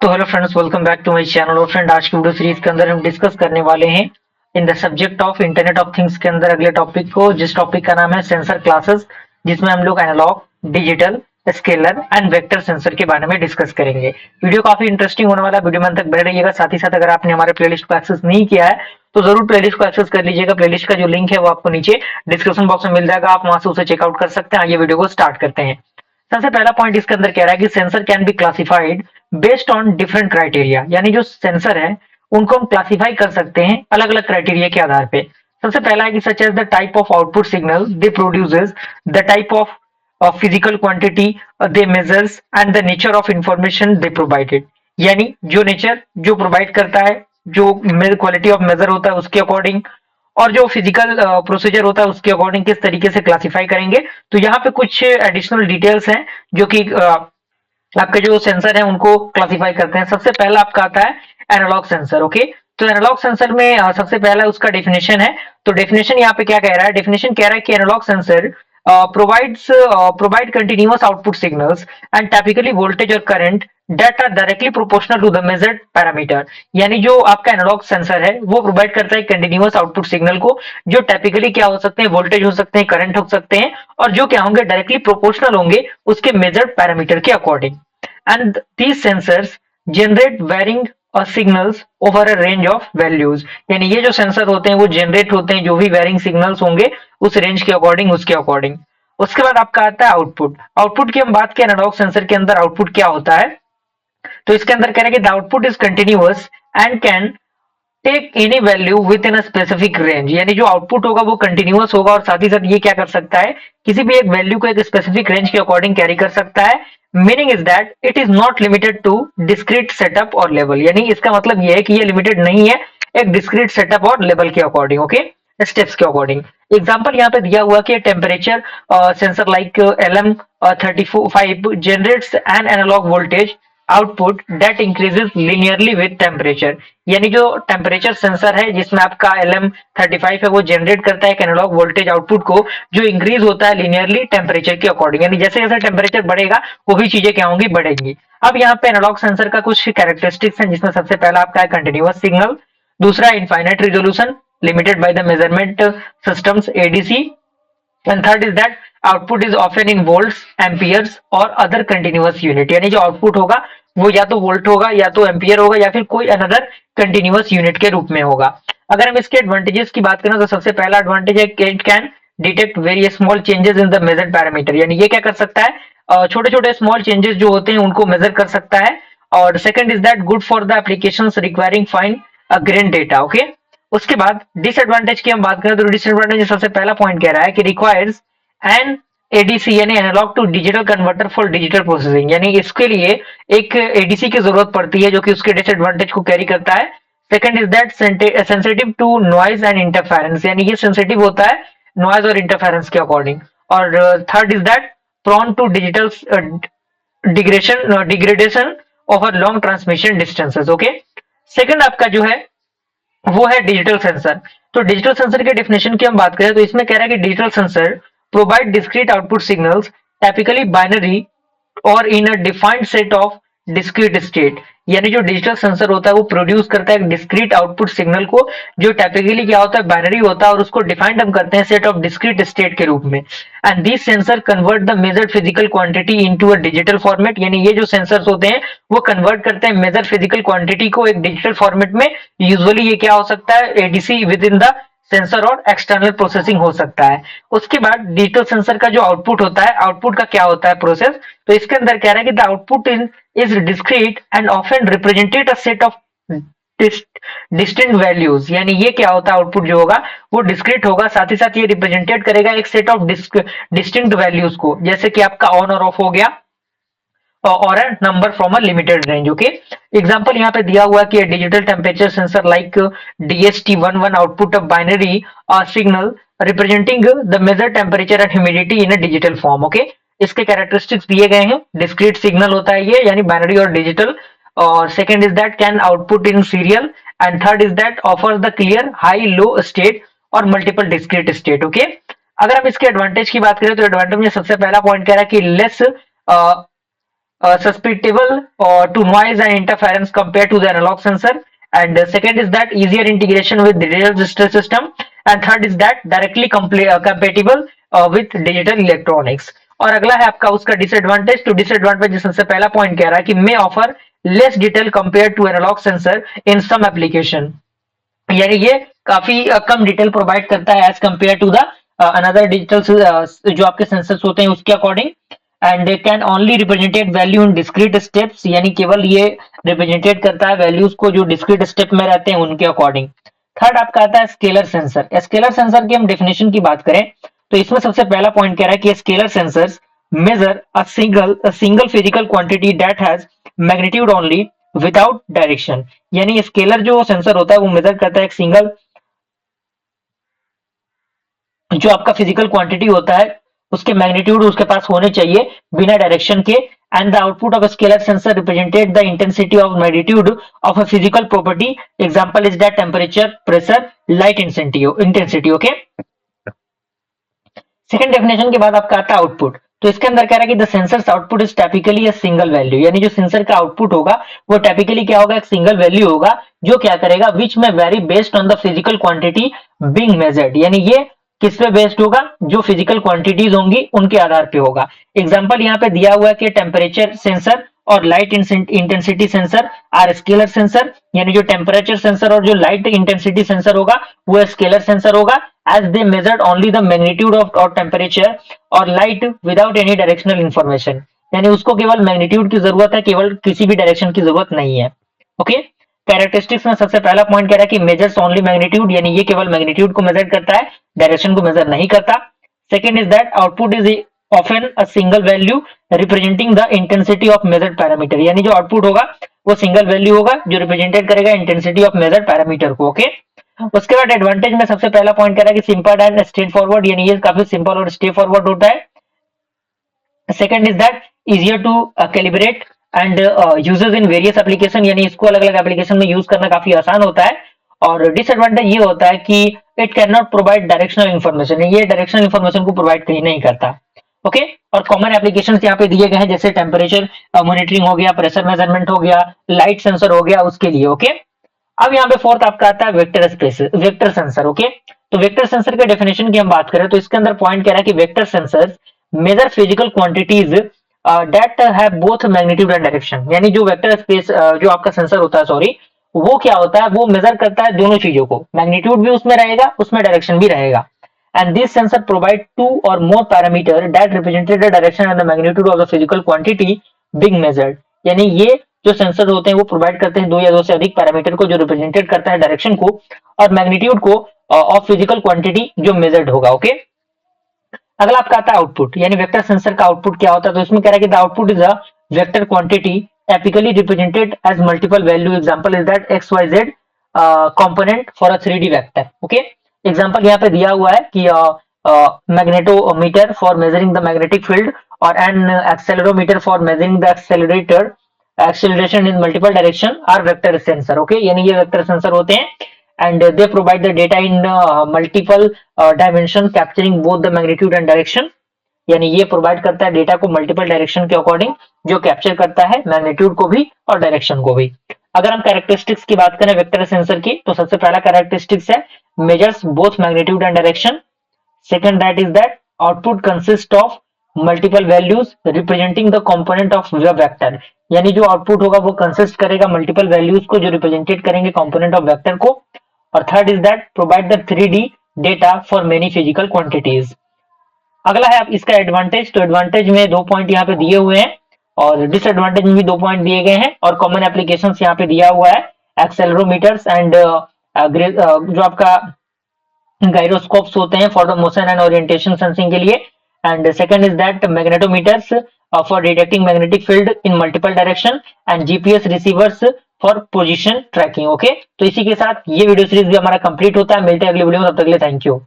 तो hello friends, welcome back to my channel. और friend, आज की वीडियो सीरीज के अंदर हम डिस्कस करने वाले हैं in the subject of internet of things के अंदर अगले टॉपिक को, जिस टॉपिक का नाम है सेंसर क्लासेस, जिसमें हम लोग analogue, digital, scalar and vector sensor के बारे में डिस्कस करेंगे। वीडियो काफी इंटरेस्टिंग होने वाला है, वीडियो में अंत तक बने रहिएगा। साथ ही साथ अगर आपने हमारे प्लेलिस्ट को एक्सेस नहीं किया है तो जरूर प्लेलिस्ट को एक्सेस कर लीजिएगा। प्लेलिस्ट का जो लिंक है वो आपको नीचे डिस्क्रिप्शन बॉक्स में मिल जाएगा, आप वहां से उसे चेकआउट कर सकते हैं। आइए वीडियो को स्टार्ट करते हैं। सबसे पहला पॉइंट इसके अंदर कह रहा है कि sensor can be classified based on different criteria, यानी जो सेंसर है उनको हम क्लासिफाई कर सकते हैं अलग अलग क्राइटेरिया के आधार पे। सबसे पहला है कि such as the type of output signal they produces, the type of physical quantity they measures and the nature of information they provided. यानी जो नेचर जो प्रोवाइड करता है, जो क्वालिटी ऑफ मेजर होता है उसके अकॉर्डिंग, और जो फिजिकल प्रोसीजर होता है उसके अकॉर्डिंग किस तरीके से क्लासिफाई करेंगे। तो यहाँ पे कुछ एडिशनल डिटेल्स हैं जो कि आपके जो सेंसर है उनको क्लासिफाई करते हैं। सबसे पहला आपका आता है एनालॉग सेंसर। ओके, तो एनालॉग सेंसर में सबसे पहला उसका डेफिनेशन है। तो डेफिनेशन यहाँ पे क्या कह रहा है? डेफिनेशन कह रहा है कि analogue sensor provide continuous output signals and typically voltage or current that are directly proportional to the measured parameter। यानी जो आपका एनालॉग सेंसर है वो प्रोवाइड करता है कंटिन्यूअस आउटपुट सिग्नल को, जो टाइपिकली क्या हो सकते हैं, वोल्टेज हो सकते हैं, करंट हो सकते हैं, और जो क्या होंगे, डायरेक्टली प्रोपोर्शनल होंगे उसके मेजर्ड पैरामीटर के according. And these sensors generate varying signals over a range of values। यानी ये जो सेंसर होते हैं वो जनरेट होते हैं जो भी वेरिंग सिग्नल्स होंगे उस रेंज के अकॉर्डिंग, उसके अकॉर्डिंग। उसके बाद आपका आता है आउटपुट। आउटपुट की हम बात करें, एनालॉग सेंसर के अंदर आउटपुट क्या होता है? तो इसके अंदर कह रहे हैं कि the output is continuous and can take any value within a specific range. यानी जो आउटपुट होगा वो कंटिन्यूअस होगा और साथ ही साथ ये क्या कर सकता है, किसी भी एक वैल्यू को एक स्पेसिफिक रेंज के अकॉर्डिंग कैरी कर सकता है। Meaning is that it is not limited to discrete setup और लेवल। यानी इसका मतलब ये है कि ये लिमिटेड नहीं है एक डिस्क्रीट सेटअप और लेवल के अकॉर्डिंग, ओके, स्टेप्स के अकॉर्डिंग। एग्जाम्पल यहाँ पे दिया हुआ कि temperature sensor like LM35 generates an analogue voltage output that increases linearly with temperature. यानी जो टेम्परेचर सेंसर है जिसमें आपका LM35 है वो जनरेट करता है एक एनालॉग वोल्टेज आउटपुट को, जो इंक्रीज होता है लिनियरली टेम्परेचर के अकॉर्डिंग। यानी जैसे जैसे टेम्परेचर बढ़ेगा वो भी चीजें क्या होंगी, बढ़ेंगी। अब यहाँ पे एनालॉग सेंसर का कुछ कैरेक्टरिस्टिक्स हैं, जिसमें सबसे पहला आपका है कंटिन्यूअस सिग्नल, दूसरा infinite resolution limited by the measurement systems ADC, and third is that output is often in volts, amperes और अदर कंटिन्यूअस यूनिट। यानी जो आउटपुट होगा वो या तो वोल्ट होगा, या तो एम्पियर होगा, या फिर कोई अनदर कंटिन्यूअस यूनिट के रूप में होगा। अगर हम इसके एडवांटेजेस की बात करें तो सबसे पहला एडवांटेज है कि it can detect very small changes in the measured parameter. यानी ये क्या कर सकता है, छोटे छोटे स्मॉल चेंजेस जो होते हैं उनको मेजर कर सकता है। और second is that good for the applications requiring fine grain data. Okay, उसके बाद डिसएडवांटेज की हम बात करें तो डिसएडवांटेज सबसे पहला पॉइंट कह रहा है कि रिक्वायर्स एन एडीसी यानी analogue to digital converter for digital processing. यानी इसके लिए एक एडीसी की जरूरत पड़ती है, जो कि उसके डिसएडवांटेज को कैरी करता है। Second is that sensitive to noise and interference. यानी ये सेंसिटिव होता है नॉइज और इंटरफेरेंस के अकॉर्डिंग। और third is that prone to digital degradation over long transmission distances. Okay, second आपका जो है वो है डिजिटल सेंसर। तो डिजिटल सेंसर के डेफिनेशन की हम बात करें तो इसमें कह रहा है कि digital sensor provide discrete output signals typically binary और in a defined set of discrete state. यानी जो डिजिटल सेंसर होता है वो प्रोड्यूस करता है एक डिस्क्रीट आउटपुट सिग्नल को, जो टाइपिकली क्या होता है, बाइनरी होता है, और उसको डिफाइंड हम करते हैं सेट ऑफ डिस्क्रीट स्टेट के रूप में। And this sensor convert the measured physical quantity into a digital format. यानी ये जो सेंसर्स होते हैं वो कन्वर्ट करते हैं मेजर फिजिकल क्वांटिटी को एक डिजिटल फॉर्मेट में। यूजुअली ये क्या हो सकता है, ADC with in the sensor और एक्सटर्नल प्रोसेसिंग हो सकता है। उसके बाद डिजिटल सेंसर का जो आउटपुट होता है, आउटपुट का क्या होता है प्रोसेस, तो इसके अंदर कह रहा है कि the output is discrete and often represented a set of distinct values. यानी ये क्या होता है, आउटपुट जो होगा वो डिस्क्रीट होगा, साथ ही साथ ये रिप्रेजेंटेड करेगा एक सेट ऑफ डिस्टिंक्ट वैल्यूज को, जैसे कि आपका ऑन और ऑफ हो गया, और a number from a limited range। Okay, example यहाँ पे दिया हुआ कि digital temperature sensor like DHT11 output of binary signal representing the measure temperature and humidity in a digital form. Okay, इसके कैरेक्टरिस्टिक्स दिए गए हैं। डिस्क्रीट सिग्नल होता है ये, यानी बाइनरी और डिजिटल। और second is that can output in serial, and third is that offer the clear high low state और मल्टीपल डिस्क्रीट स्टेट। ओके, अगर हम इसके एडवांटेज की बात करें तो एडवांटेज में सबसे पहला पॉइंट कह रहा है कि less susceptible to noise and interference compared to the analog sensor. And second is that easier integration with digital register system. And third is that directly compatible with digital electronics. और अगला है आपका उसका disadvantage. तो disadvantage सबसे पहला point कह रहा है कि may offer less detail compare to analog sensor in some application. यानी ये काफी कम डिटेल प्रोवाइड करता है as compare to the another digital जो आपके सेंसर्स होते हैं उसके according. And can only represented value in discrete steps, यानी केवल ये रिप्रेजेंटेड करता है वैल्यूज को जो डिस्क्रीट स्टेप में रहते हैं उनके अकॉर्डिंग. थर्ड आपका आता है स्केलर सेंसर. स्केलर सेंसर की हम डेफिनेशन की बात करें तो इसमें सबसे पहला पॉइंट कह रहा है कि scalar sensors measure a single physical quantity that has magnitude only without direction. यानी स्केलर जो सेंसर होता है वो मेजर करता है एक सिंगल जो आपका फिजिकल क्वांटिटी होता है उसके मैग्नीट्यूड उसके पास होने चाहिए बिना डायरेक्शन के. And the output of scalar sensor represented the intensity of magnitude of a physical property. Example is that temperature, pressure, light intensity. Okay. Second definition के बाद आपका आता है आउटपुट. तो इसके अंदर कह रहा है कि the sensors output is typically a single value. यानी जो सेंसर का आउटपुट होगा वो टाइपिकली क्या होगा, एक सिंगल वैल्यू होगा जो क्या करेगा विच में very based on the physical quantity being measured. यानी ये किस पे बेस्ड होगा, जो फिजिकल क्वांटिटीज होंगी उनके आधार पे होगा. एग्जांपल यहाँ पे दिया हुआ है कि टेम्परेचर सेंसर और light intensity sensor are scalar sensor. यानी जो टेम्परेचर सेंसर और जो लाइट इंटेंसिटी सेंसर होगा वो स्केलर सेंसर होगा as they measured only the magnitude of temperature or light without any directional information. यानी उसको केवल मैग्नीट्यूड की जरूरत है, केवल किसी भी डायरेक्शन की जरूरत नहीं है. ओके. कैरेक्टरिस्टिक्स में सबसे पहला पॉइंट कह रहा है कि मेजर्स ओनली मैग्नीट्यूड, यानी ये केवल मैग्नीट्यूड को मेजर करता है, डायरेक्शन को मेजर नहीं करता. Second is that output is often a single value representing the intensity of measured parameter. यानी जो आउटपुट होगा वो सिंगल वैल्यू होगा जो रिप्रेजेंटेड करेगा इंटेंसिटी ऑफ मेजर्ड पैरामीटर को. ओके. उसके बाद एडवांटेज में सबसे पहला पॉइंट कह रहा है कि सिंपल एंड स्ट्रेट फॉरवर्ड, यानी ये काफी सिंपल और स्ट्रेट फॉरवर्ड होता है. Second is that easier to calibrate and uses in various application, यानी इसको अलग अलग एप्लीकेशन में यूज करना काफी आसान होता है. और डिसएडवांटेज ये होता है कि it can not provide directional information, ये डायरेक्शनल इन्फॉर्मेशन को प्रोवाइड कहीं नहीं करता. ओके. और कॉमन एप्लीकेशंस यहाँ पे दिए गए हैं जैसे टेम्परेचर मॉनिटरिंग हो गया, प्रेशर मेजरमेंट हो गया, लाइट सेंसर हो गया, उसके लिए. ओके. अब यहाँ पे फोर्थ आपका आता है वेक्टर सेंसर. ओके. तो वेक्टर सेंसर के डेफिनेशन की हम बात करें तो इसके अंदर पॉइंट कह रहा है कि vector sensors measure physical quantities that have both magnitude and direction. यानी जो वेक्टर स्पेस जो आपका सेंसर होता है, सॉरी, वो क्या होता है, वो मेजर करता है दोनों चीजों को, मैग्नीट्यूड भी उसमें रहेगा, उसमें डायरेक्शन भी रहेगा. And this sensor provide two or more parameter that represented the direction and the magnitude of the physical quantity being measured. यानी ये जो सेंसर होते हैं वो प्रोवाइड करते हैं दो या दो से अधिक पैरामीटर को जो रिप्रेजेंटेड करता है डायरेक्शन को और मैग्नीट्यूड को ऑफ फिजिकल क्वांटिटी जो मेजर्ड होगा. ओके. अगला आपका आता है आउटपुट, यानी वेक्टर सेंसर का आउटपुट क्या होता है. तो इसमें कह रहा है कि the output is a vector quantity typically represented as multiple value. Example is that xyz component for a 3D vector. Okay. Example यहाँ पे दिया हुआ है कि magnetometer for measuring the magnetic field और an accelerometer for measuring the acceleration in multiple direction are vector sensor. Okay. यानी ये vector sensor होते हैं and they provide the data in multiple dimension capturing both the magnitude and direction. यानी ये provide करता है data को multiple direction के अकॉर्डिंग जो कैप्चर करता है मैग्नीट्यूड को भी और डायरेक्शन को भी. अगर हम कैरेक्टरिस्टिक्स की बात करें वेक्टर सेंसर की तो सबसे पहला कैरेक्टरिस्टिक्स है measures both magnitude and direction. Second, that is that output consists of multiple values representing the component of the vector. यानी जो आउटपुट होगा वो कंसिस्ट करेगा मल्टीपल वैल्यूज को जो रिप्रेजेंटेड करेंगे कंपोनेंट ऑफ वेक्टर को. और third is that provide the 3D data for many physical quantities. अगला है इसका एडवांटेज. तो एडवांटेज में दो पॉइंट यहाँ पे दिए हुए हैं और डिसएडवांटेज में भी दो पॉइंट दिए गए हैं और कॉमन एप्लीकेशंस यहाँ पे दिया हुआ है एक्सेलरोमीटर्स एंड जो आपका गायरोस्कोप्स होते हैं for the motion and orientation sensing के लिए. And second is that magnetometers for detecting magnetic field in multiple direction and GPS receivers for position tracking. Okay. तो इसी के साथ ये वीडियो सीरीज भी हमारा कंप्लीट होता है. मिलते हैं अगले वीडियो में, तब तक के लिए थैंक यू.